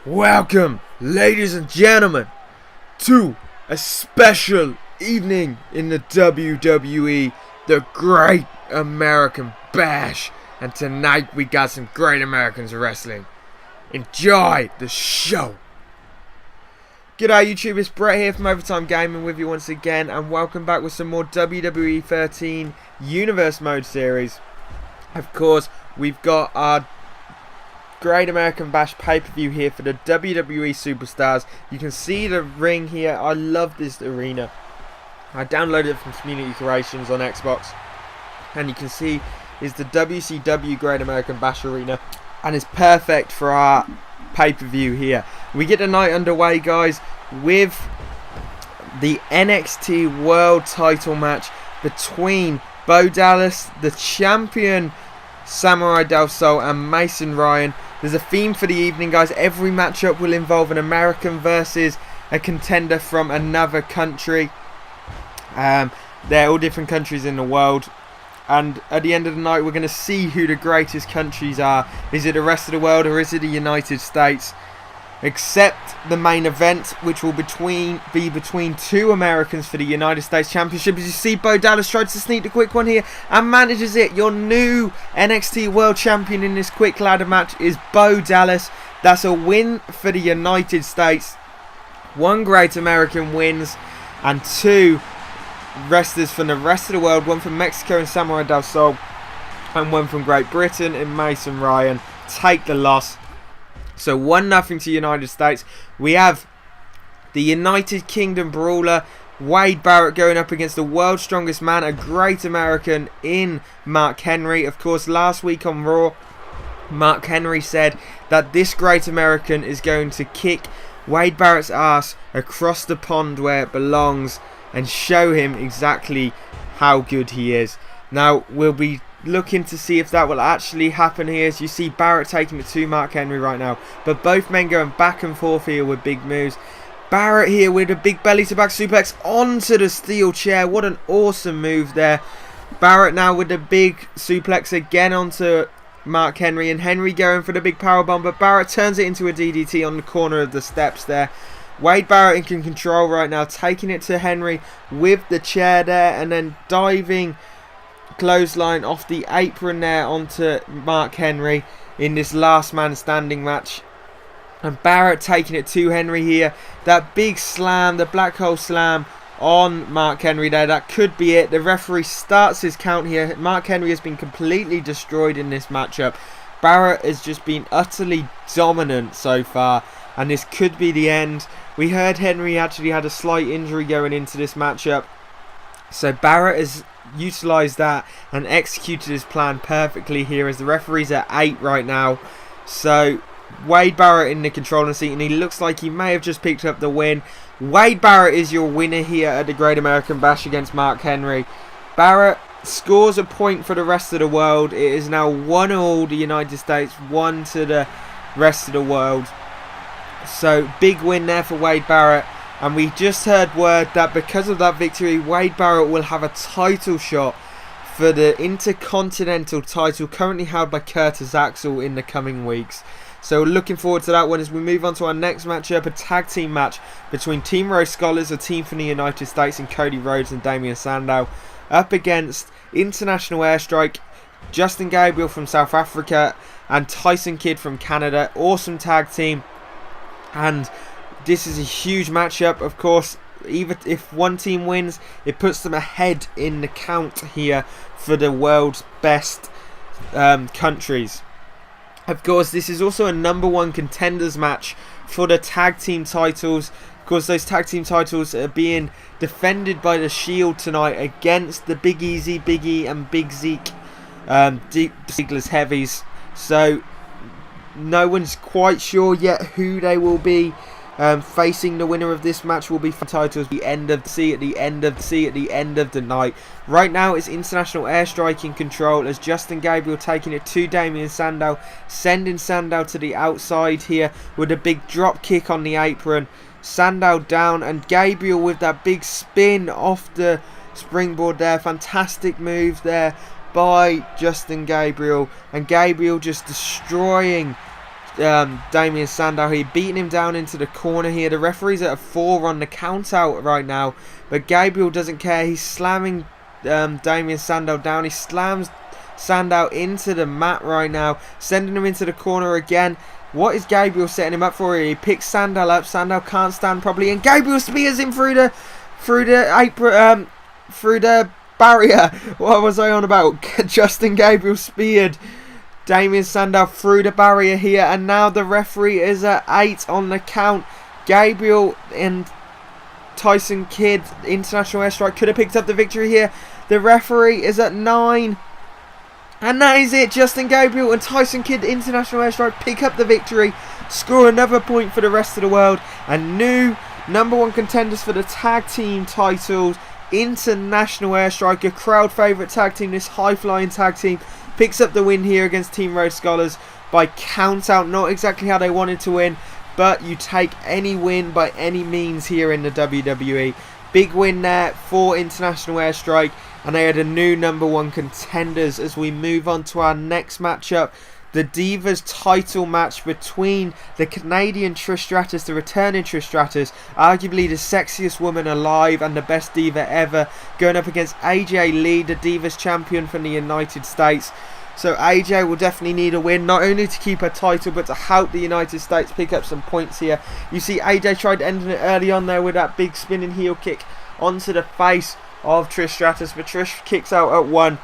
Welcome, ladies and gentlemen, to a special evening in the WWE, the Great American Bash. And tonight we got some great Americans wrestling. Enjoy the show. G'day YouTube, it's Brett here from Overtime Gaming with you once again, and welcome back with some more WWE 13 Universe Mode series. Of course, we've got our Great American Bash pay-per-view here for the WWE Superstars. You can see the ring here. I love this arena. I downloaded it from Community Creations on Xbox, and you can see it's the WCW Great American Bash arena, and it's perfect for our pay-per-view here. We get the night underway, guys, with the NXT World Title match between Bo Dallas, the champion Samurai Del Sol, and Mason Ryan. There's a theme for the evening, guys. Every matchup will involve an American versus a contender from another country. They're all different countries in the world. And at the end of the night, we're going to see who the greatest countries are. Is it the rest of the world or is it the United States? Except the main event, which will be between two Americans for the United States Championship. As you see, Bo Dallas tries to sneak the quick one here and manages it. Your new NXT World Champion in this quick ladder match is Bo Dallas. That's a win for the United States. One Great American wins and two wrestlers from the rest of the world. One from Mexico and Samurai Del Sol, and one from Great Britain and Mason Ryan take the loss. So 1-0 to United States. We have the United Kingdom brawler Wade Barrett going up against the world's strongest man, a great American in Mark Henry. Of course, last week on Raw, Mark Henry said that this great American is going to kick Wade Barrett's ass across the pond where it belongs and show him exactly how good he is. Now, we'll be looking to see if that will actually happen here. As you see, Barrett taking it to Mark Henry right now, but both men going back and forth here with big moves. Barrett here with a big belly to back suplex onto the steel chair. What an awesome move there. Barrett now with the big suplex again onto Mark Henry, and Henry going for the big powerbomb, but Barrett turns it into a DDT on the corner of the steps there. Wade Barrett in control right now, taking it to Henry with the chair there, and then diving clothesline off the apron there onto Mark Henry in this last man standing match. And Barrett taking it to Henry here. That big slam, the black hole slam on Mark Henry there. That could be it. The referee starts his count here. Mark Henry has been completely destroyed in this matchup. Barrett has just been utterly dominant so far, and this could be the end. We heard Henry actually had a slight injury going into this matchup, so Barrett has utilised that and executed his plan perfectly here, as the referee's at 8 right now. So Wade Barrett in the controlling seat, and he looks like he may have just picked up the win. Wade Barrett is your winner here at the Great American Bash against Mark Henry. Barrett scores a point for the rest of the world. It is now 1-1 the United States, 1 to the rest of the world. So big win there for Wade Barrett. And we just heard word that because of that victory, Wade Barrett will have a title shot for the Intercontinental title currently held by Curtis Axel in the coming weeks. So looking forward to that one as we move on to our next matchup, a tag team match between Team Rose Scholars, a team from the United States, and Cody Rhodes and Damian Sandow, up against International Airstrike, Justin Gabriel from South Africa, and Tyson Kidd from Canada. Awesome tag team. And this is a huge matchup. Of course, even if one team wins, it puts them ahead in the count here for the world's best countries. Of course, this is also a #1 contenders match for the tag team titles. Of course, those tag team titles are being defended by the Shield tonight against the Big E, and Big Zeke, Ziggler's heavies. So no one's quite sure yet who they will be facing. The winner of this match will be for titles at the end of the night. Right now it's International Airstrike in control, as Justin Gabriel taking it to Damian Sandow, sending Sandow to the outside here with a big drop kick on the apron. Sandow down, and Gabriel with that big spin off the springboard there. Fantastic move there by Justin Gabriel, and Gabriel just destroying Damien Sandow here, beating him down into the corner here. The referee's at a 4 on the count out right now, but Gabriel doesn't care. He's slamming Damien Sandow down. He slams Sandow into the mat right now, sending him into the corner again. What is Gabriel setting him up for here? He picks Sandow up. Sandow can't stand properly, and Gabriel spears him through the apron, through the barrier. What was I on about? Justin Gabriel speared Damien Sandow through the barrier here, and now the referee is at 8 on the count. Gabriel and Tyson Kidd, International Airstrike, could have picked up the victory here. The referee is at 9. And that is it. Justin Gabriel and Tyson Kidd, International Airstrike, pick up the victory, score another point for the rest of the world, and new #1 contenders for the tag team titles. International Airstrike, a crowd favourite tag team, this high-flying tag team, picks up the win here against Team Rhodes Scholars by count out. Not exactly how they wanted to win, but you take any win by any means here in the WWE. Big win there for International Airstrike, and they had a new #1 contenders. As we move on to our next matchup, the Divas title match between the Canadian Trish Stratus, the returning Trish Stratus, arguably the sexiest woman alive and the best diva ever, going up against AJ Lee, the Divas champion from the United States. So AJ will definitely need a win, not only to keep her title, but to help the United States pick up some points here. You see AJ tried ending it early on there with that big spinning heel kick onto the face of Trish Stratus, but Trish kicks out at 1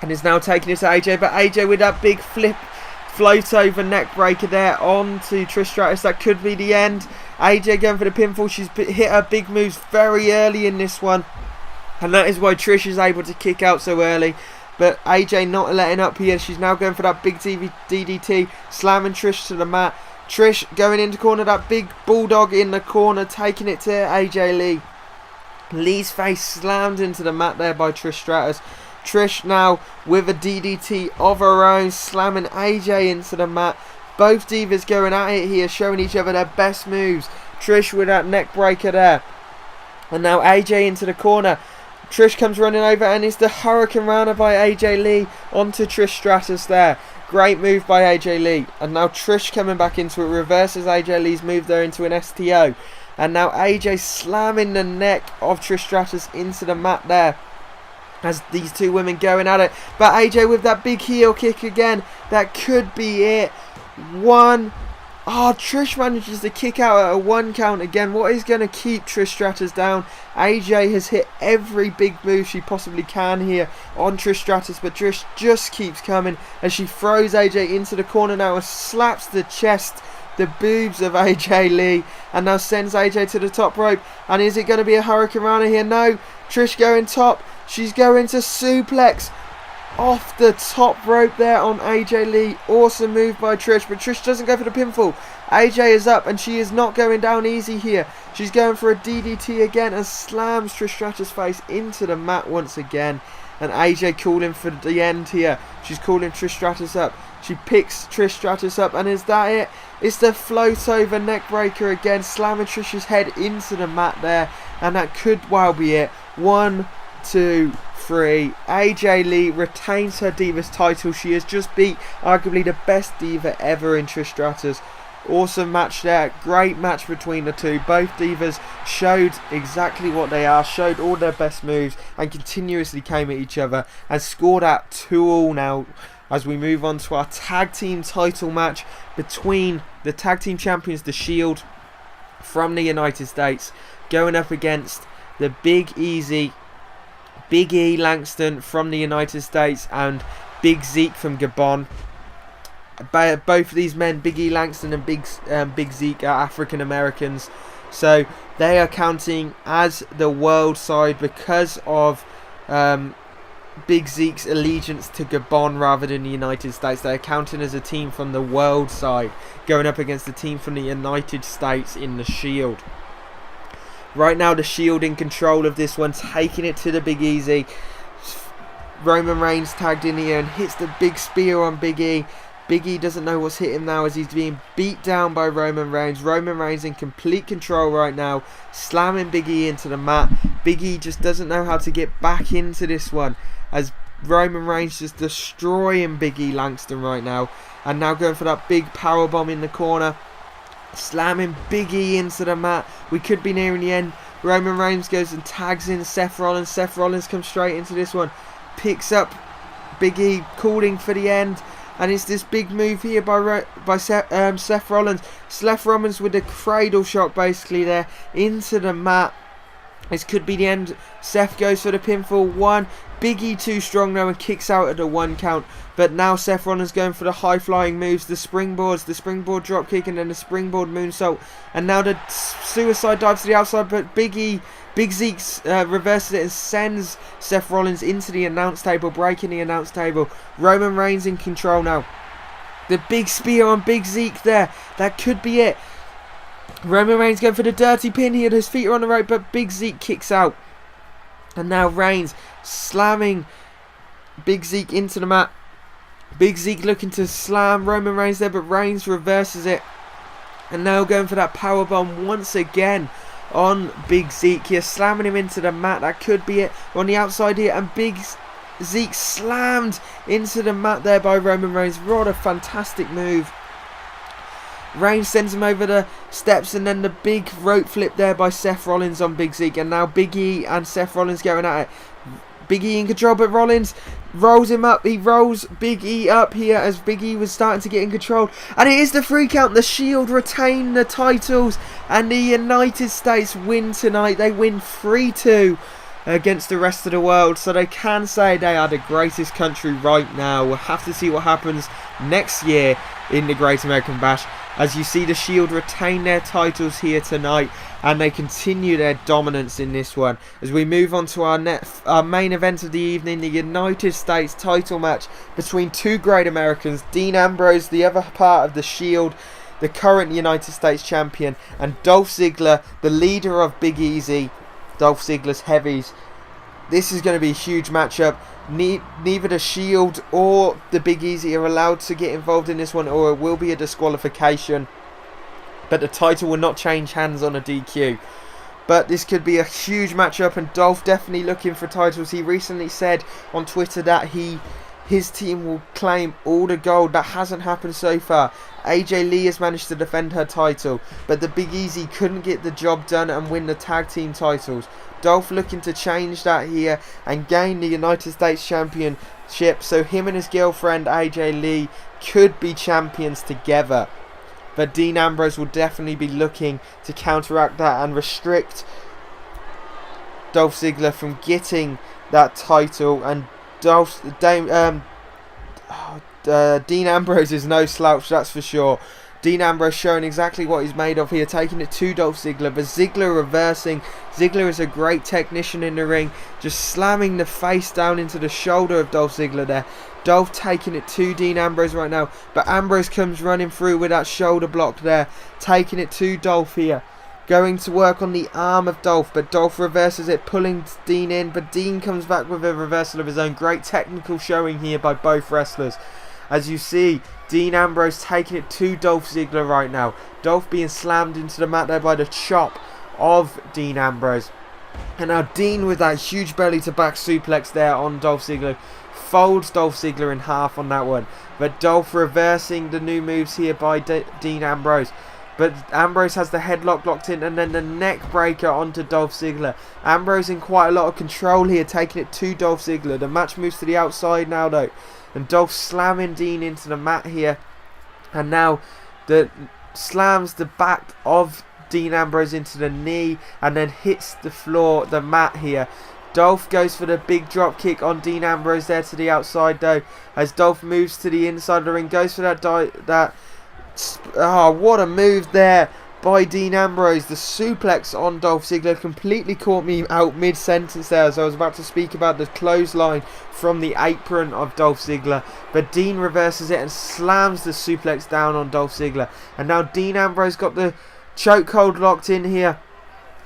and is now taking it to AJ, but AJ with that big float over neck breaker there onto Trish Stratus. That could be the end. AJ going for the pinfall. She's hit her big moves very early in this one, and that is why Trish is able to kick out so early. But AJ not letting up here. She's now going for that big DDT, slamming Trish to the mat. Trish going into corner, that big bulldog in the corner, taking it to AJ Lee. Lee's face slammed into the mat there by Trish Stratus. Trish now with a DDT of her own, slamming AJ into the mat. Both divas going at it here, showing each other their best moves. Trish with that neck breaker there. And now AJ into the corner. Trish comes running over, and it's the Hurricane Rana by AJ Lee onto Trish Stratus there. Great move by AJ Lee. And now Trish coming back into it, reverses AJ Lee's move there into an STO. And now AJ slamming the neck of Trish Stratus into the mat there, as these two women going at it. But AJ with that big heel kick again. That could be it. 1. Oh, Trish manages to kick out at a 1 count again. What is going to keep Trish Stratus down? AJ has hit every big move she possibly can here on Trish Stratus, but Trish just keeps coming as she throws AJ into the corner now and slaps the chest, the boobs of AJ Lee, and now sends AJ to the top rope. And is it going to be a Hurricane Rana here? No. Trish going top. She's going to suplex off the top rope there on AJ Lee. Awesome move by Trish, but Trish doesn't go for the pinfall. AJ is up, and she is not going down easy here. She's going for a DDT again and slams Trish Stratus' face into the mat once again. And AJ calling for the end here. She's calling Trish Stratus up. She picks Trish Stratus up, and is that it? It's the float over neck breaker again, slamming Trish's head into the mat there, and that could well be it. 1, 2, 3. AJ Lee retains her Divas title. She has just beat arguably the best diva ever in Trish Stratus. Awesome match there. Great match between the two. Both divas showed exactly what they are, showed all their best moves, and continuously came at each other, and scored out 2-2 now, as we move on to our tag team title match between the tag team champions, The Shield from the United States, going up against the Big E Langston from the United States and Big Zeke from Gabon. Both of these men, Big E Langston and Big Zeke, are African Americans, so they are counting as the world side because of Big Zeke's allegiance to Gabon rather than the United States. They are counting as a team from the world side, going up against the team from the United States in the Shield. Right now, the Shield in control of this one, taking it to the Big Easy. Roman Reigns tagged in here and hits the big spear on Big E. Big E doesn't know what's hit him now as he's being beat down by Roman Reigns. Roman Reigns in complete control right now, slamming Big E into the mat. Big E just doesn't know how to get back into this one, as Roman Reigns just destroying Big E Langston right now. And now going for that big powerbomb in the corner. Slamming Big E into the mat. We could be nearing the end. Roman Reigns goes and tags in Seth Rollins. Seth Rollins comes straight into this one. Picks up Big E, calling for the end. And it's this big move here by Seth Rollins. Seth Rollins with a cradle shot basically there into the mat. This could be the end. Seth goes for the pinfall. 1. Big E too strong now and kicks out at the 1 count. But now Seth Rollins going for the high flying moves. The springboards, the springboard drop kick and then the springboard moonsault. And now the suicide dive to the outside. But Big Zeke reverses it and sends Seth Rollins into the announce table, breaking the announce table. Roman Reigns in control now. The big spear on Big Zeke there. That could be it. Roman Reigns going for the dirty pin here. His feet are on the rope, but Big Zeke kicks out. And now Reigns slamming Big Zeke into the mat. Big Zeke looking to slam Roman Reigns there, but Reigns reverses it. And now going for that powerbomb once again on Big Zeke here, slamming him into the mat. That could be it. We're on the outside here, and Big Zeke slammed into the mat there by Roman Reigns. What a fantastic move. Reigns sends him over the steps, and then the big rope flip there by Seth Rollins on Big Zeke. And now Big E and Seth Rollins going at it. Big E in control, but Rollins rolls him up. He rolls Big E up here as Big E was starting to get in control. And it is the 3 count. The Shield retain the titles, and the United States win tonight. They win 3-2 against the rest of the world, so they can say they are the greatest country right now. We'll have to see what happens next year in the Great American Bash, as you see the Shield retain their titles here tonight, and they continue their dominance in this one. As we move on to our main event of the evening, the United States title match between 2 great Americans, Dean Ambrose, the other part of the Shield, the current United States champion, and Dolph Ziggler, the leader of Big Easy, Dolph Ziggler's heavies. This is going to be a huge matchup. Neither the Shield or the Big Easy are allowed to get involved in this one, or it will be a disqualification. But the title will not change hands on a DQ. But this could be a huge matchup, and Dolph definitely looking for titles. He recently said on Twitter that his team will claim all the gold. That hasn't happened so far. AJ Lee has managed to defend her title, but the Big Easy couldn't get the job done and win the tag team titles. Dolph looking to change that here and gain the United States Championship, so him and his girlfriend AJ Lee could be champions together. But Dean Ambrose will definitely be looking to counteract that and restrict Dolph Ziggler from getting that title. And Dean Ambrose is no slouch, that's for sure. Dean Ambrose showing exactly what he's made of here, taking it to Dolph Ziggler, but Ziggler reversing. Ziggler is a great technician in the ring, just slamming the face down into the shoulder of Dolph Ziggler there. Dolph taking it to Dean Ambrose right now, but Ambrose comes running through with that shoulder block there, taking it to Dolph here. Going to work on the arm of Dolph, but Dolph reverses it, pulling Dean in, but Dean comes back with a reversal of his own. Great technical showing here by both wrestlers. As you see, Dean Ambrose taking it to Dolph Ziggler right now. Dolph being slammed into the mat there by the chop of Dean Ambrose. And now Dean with that huge belly to back suplex there on Dolph Ziggler. Folds Dolph Ziggler in half on that one. But Dolph reversing the new moves here by Dean Ambrose. But Ambrose has the headlock locked in, and then the neck breaker onto Dolph Ziggler. Ambrose in quite a lot of control here, taking it to Dolph Ziggler. The match moves to the outside now though. And Dolph slamming Dean into the mat here. And now slams the back of Dean Ambrose into the knee and then hits the floor, the mat here. Dolph goes for the big drop kick on Dean Ambrose there to the outside though, as Dolph moves to the inside of the ring, goes for what a move there by Dean Ambrose. The suplex on Dolph Ziggler completely caught me out mid-sentence there, as I was about to speak about the clothesline from the apron of Dolph Ziggler, but Dean reverses it and slams the suplex down on Dolph Ziggler. And now Dean Ambrose got the chokehold locked in here.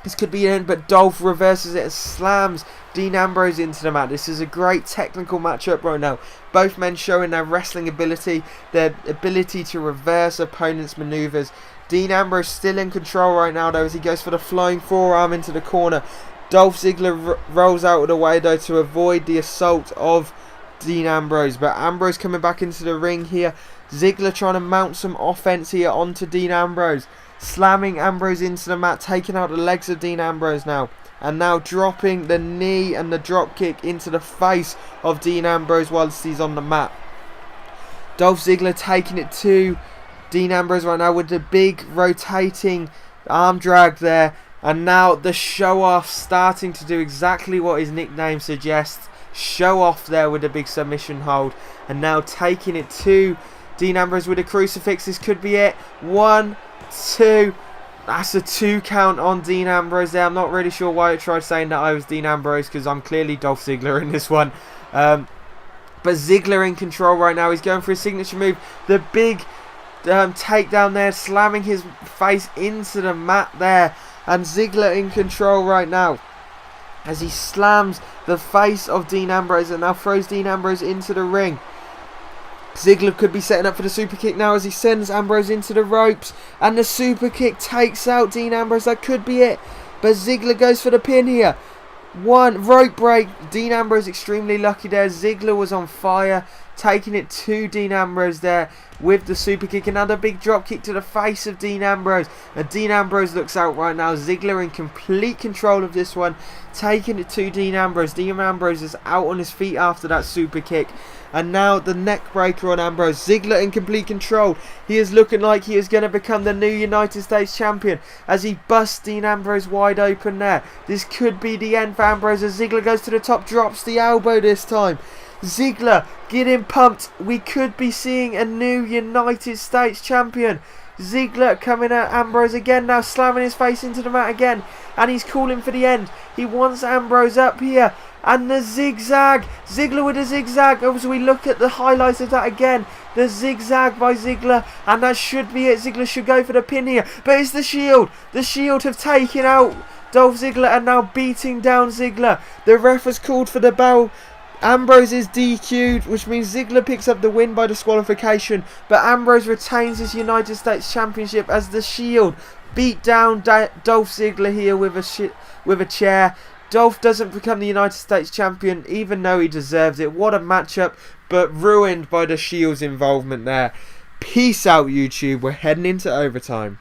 This could be the end, but Dolph reverses it and slams Dean Ambrose into the mat. This is a great technical matchup right now. Both men showing their wrestling ability, their ability to reverse opponents' maneuvers. Dean Ambrose still in control right now though, as he goes for the flying forearm into the corner. Dolph Ziggler rolls out of the way though to avoid the assault of Dean Ambrose, but Ambrose coming back into the ring here. Ziggler trying to mount some offense here onto Dean Ambrose, slamming Ambrose into the mat, taking out the legs of Dean Ambrose now, and now dropping the knee and the drop kick into the face of Dean Ambrose whilst he's on the mat. Dolph Ziggler taking it to Dean Ambrose right now with the big rotating arm drag there, and now the show off starting to do exactly what his nickname suggests. Show off there with a big submission hold, and now taking it to Dean Ambrose with a crucifix. This could be it. 1, 2. That's a 2 count on Dean Ambrose there. I'm not really sure why I tried saying that I was Dean Ambrose, because I'm clearly Dolph Ziggler in this one. But Ziggler in control right now. He's going for his signature move. The big takedown there, slamming his face into the mat there. And Ziggler in control right now as he slams the face of Dean Ambrose and now throws Dean Ambrose into the ring. Ziggler could be setting up for the super kick now as he sends Ambrose into the ropes, and the super kick takes out Dean Ambrose. That could be it, but Ziggler goes for the pin here. 1 rope break. Dean Ambrose extremely lucky there. Ziggler was on fire, taking it to Dean Ambrose there with the super kick. Another big drop kick to the face of Dean Ambrose, and Dean Ambrose looks out right now. Ziggler in complete control of this one, taking it to Dean Ambrose. Dean Ambrose is out on his feet after that super kick, and now the neck breaker on Ambrose. Ziggler in complete control. He is looking like he is going to become the new United States champion as he busts Dean Ambrose wide open there. This could be the end for Ambrose as Ziggler goes to the top, drops the elbow this time. Ziggler getting pumped. We could be seeing a new United States champion. Ziggler coming at Ambrose again now, slamming his face into the mat again, and he's calling for the end. He wants Ambrose up here, and the zigzag. Ziggler with a zigzag. As we look at the highlights of that again, the zigzag by Ziggler, and that should be it. Ziggler should go for the pin here, but it's the Shield. The Shield have taken out Dolph Ziggler and now beating down Ziggler. The ref has called for the bell. Ambrose is DQ'd, which means Ziggler picks up the win by disqualification, but Ambrose retains his United States Championship as the Shield beat down Dolph Ziggler here with a chair. Dolph doesn't become the United States Champion, even though he deserves it. What a matchup, but ruined by the Shield's involvement there. Peace out, YouTube. We're heading into overtime.